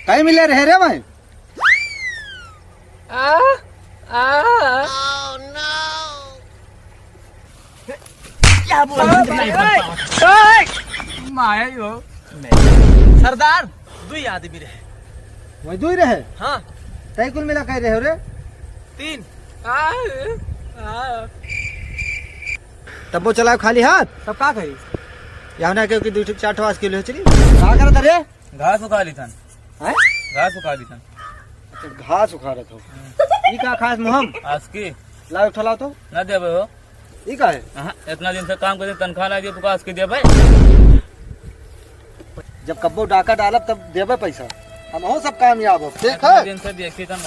कहीं मिले रहे रे भाई? क्या बोल माया यो सरदार दुई आदमी रहे। वही दो ही रहे? हाँ तय कुल मिला कह रहे हो रे? 3। तब वो चलाओ खाली हाथ? तब का कही? यहाँ ना क्योंकि 2-4 किलो चली क्या करता रे? घास उखा ली थन। हैं? घास उखा ली थन। अच्छा घास उखा रहे हो। ई का खास मुहम आज की लाओ उठलाओ तो न देबे हो। ई का है? इतना दिन से काम करते तनख्वाह लागे तो आज की देबे। जब कब्बो डाका डालब तब देबे पैसा। हम हो सब कामयाब हो देख इतना दिन से देखी तन